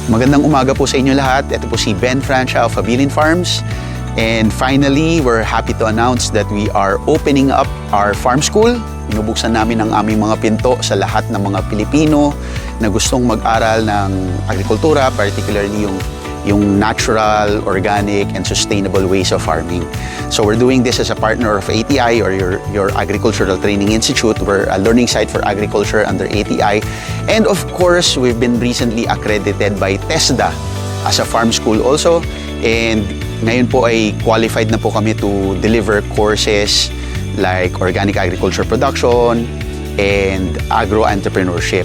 Magandang umaga po sa inyo lahat. Ito po si Ben Francia of Abilin Farms. And finally, we're happy to announce that we are opening up our farm school. Binubuksan namin ang aming mga pinto sa lahat ng mga Pilipino na gustong mag-aral ng agrikultura, particularly yung natural, organic, and sustainable ways of farming. So we're doing this as a partner of ATI, or your Agricultural Training Institute. We're a learning site for agriculture under ATI. And of course, we've been recently accredited by TESDA as a farm school also. And ngayon po ay qualified na po kami to deliver courses like organic agriculture production and agro-entrepreneurship.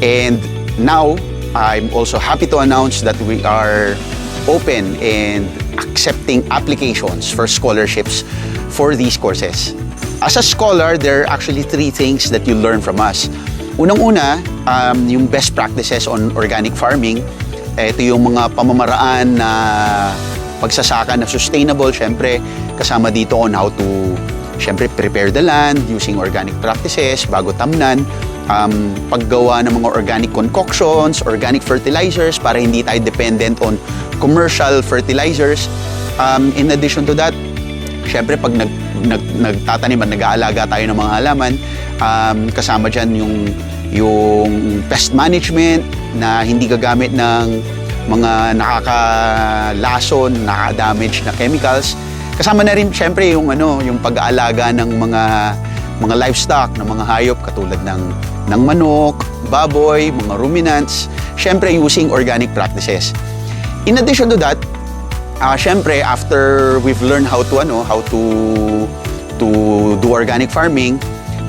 And now, I'm also happy to announce that we are open and accepting applications for scholarships for these courses. As a scholar, there are actually 3 things that you learn from us. Unang-una, yung best practices on organic farming. Ito yung mga pamamaraan na pagsasaka na sustainable. Siyempre, kasama dito on how to prepare the land using organic practices bago tamnan. Paggawa ng mga organic concoctions, organic fertilizers para hindi tayo dependent on commercial fertilizers. In addition to that, syempre pag nagtatanim at nag-aalaga tayo ng mga halaman, kasama dyan yung pest management na hindi gagamit ng mga nakakalason, nakaka-damage na chemicals. Kasama na rin syempre yung pag-aalaga ng mga livestock, ng mga hayop katulad ng manok, baboy, mga ruminants, syempre using organic practices. In addition to that, syempre after we've learned how to do organic farming,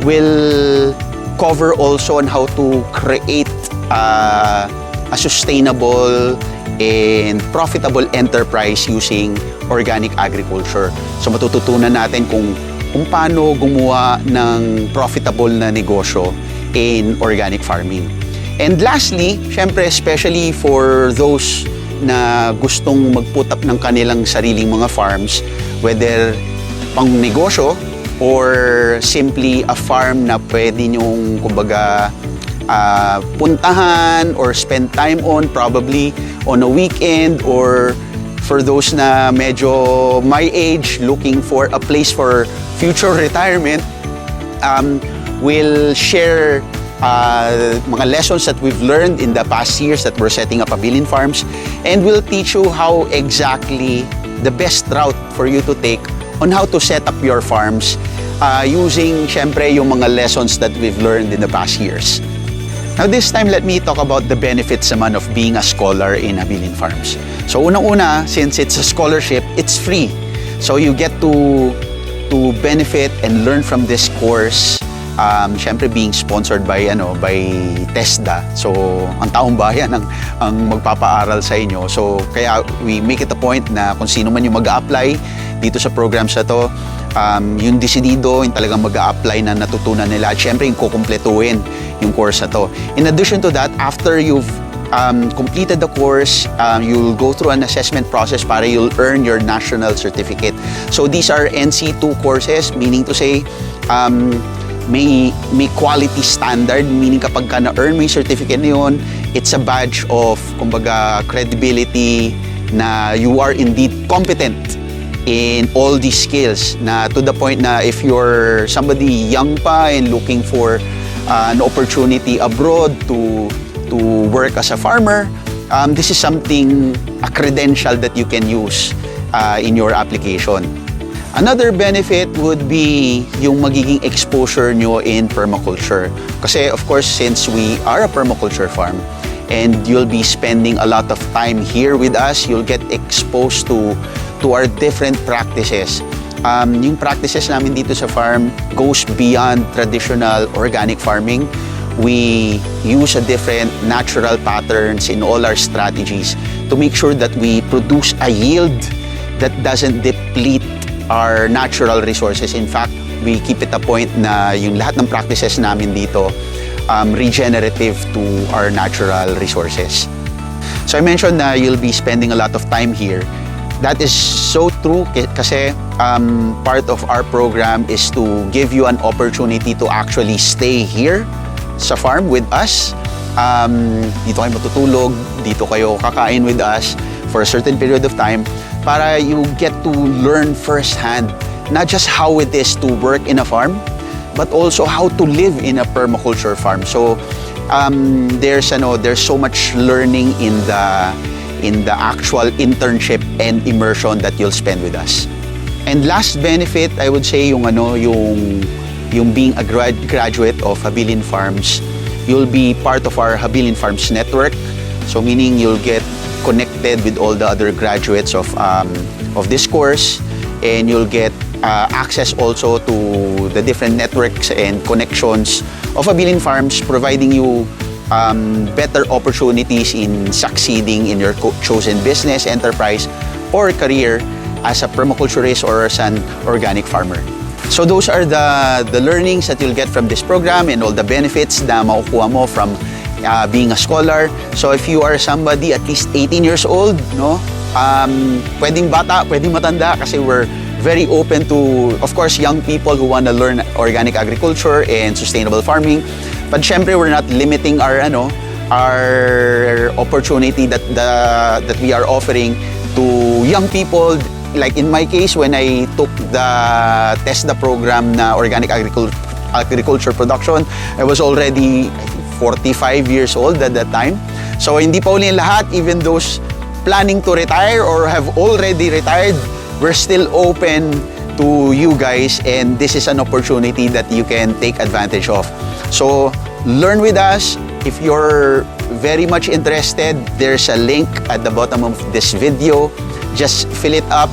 we'll cover also on how to create a sustainable and profitable enterprise using organic agriculture. So matututunan natin kung paano gumawa ng profitable na negosyo in organic farming. And lastly, syempre especially for those na gustong mag-put up ng kanilang sariling mga farms, whether pang negosyo or simply a farm na pwede nyong kumbaga puntahan or spend time on, probably on a weekend, or for those na medyo my age looking for a place for future retirement, we'll share mga lessons that we've learned in the past years that we're setting up Abilin Farms, and we'll teach you how exactly the best route for you to take on how to set up your farms using syempre yung mga lessons that we've learned in the past years. Now this time, let me talk about the benefits naman of being a scholar in Abilin Farms. So unang-una, since it's a scholarship, it's free. So you get to benefit and learn from this course. Syempre being sponsored by TESDA. So ang taong bayan ang magpapaaral sa inyo. So kaya we make it a point na kung sino man yung mag-a-apply dito sa programs na to, yung desidido, yung talagang mag-a-apply na natutunan nila. At syempre yung kukumpletuhin yung course na to. In addition to that, after you've completed the course, you'll go through an assessment process para you'll earn your national certificate. So these are NC2 courses, meaning to say, may quality standard, meaning kapag ka na-earn mo yung certificate na yun, it's a badge of, kumbaga, credibility na you are indeed competent in all these skills, na to the point na if you're somebody young pa and looking for an opportunity abroad to work as a farmer, this is something, a credential that you can use in your application. Another benefit would be yung magiging exposure nyo in permaculture. Kasi of course, since we are a permaculture farm and you'll be spending a lot of time here with us, you'll get exposed to our different practices. Yung practices namin dito sa farm goes beyond traditional organic farming. We use a different natural patterns in all our strategies to make sure that we produce a yield that doesn't deplete our natural resources. In fact, we keep it a point na yung lahat ng practices namin dito regenerative to our natural resources. So I mentioned na you'll be spending a lot of time here. That is so true kasi part of our program is to give you an opportunity to actually stay here sa farm with us dito kayo matutulog, dito kayo kakain with us for a certain period of time para you get to learn firsthand not just how it is to work in a farm, but also how to live in a permaculture farm. So there's so much learning in the actual internship and immersion that you'll spend with us. And last benefit, I would say yung being a graduate of Habilin Farms, you'll be part of our Habilin Farms network. So meaning you'll get connected with all the other graduates of this course, and you'll get access also to the different networks and connections of Habilin Farms, providing you better opportunities in succeeding in your chosen business, enterprise, or career as a permaculturist or as an organic farmer. So those are the learnings that you'll get from this program and all the benefits na makukuha mo from being a scholar. So if you are somebody at least 18 years old, no, pwedeng bata, pwedeng matanda, kasi we're very open to, of course, young people who want to learn organic agriculture and sustainable farming. But syempre, we're not limiting our opportunity that we are offering to young people. Like in my case, when I took the TESDA program na organic agriculture production, I was already 45 years old at that time. So hindi pa uli lahat, even those planning to retire or have already retired, we're still open to you guys, and this is an opportunity that you can take advantage of. So learn with us. If you're very much interested, there's a link at the bottom of this video. Just fill it up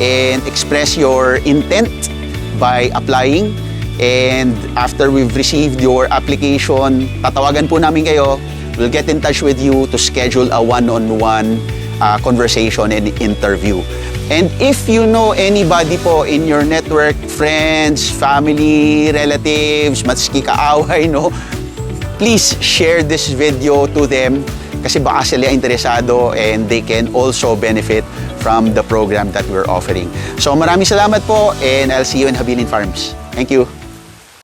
and express your intent by applying. And after we've received your application, tatawagan po namin kayo. We'll get in touch with you to schedule a one-on-one conversation and interview. And if you know anybody po in your network, friends, family, relatives, matski kaaway, no, please share this video to them kasi baka sila interesado and they can also benefit from the program that we're offering. So maraming salamat po, and I'll see you in Habilin Farms. Thank you.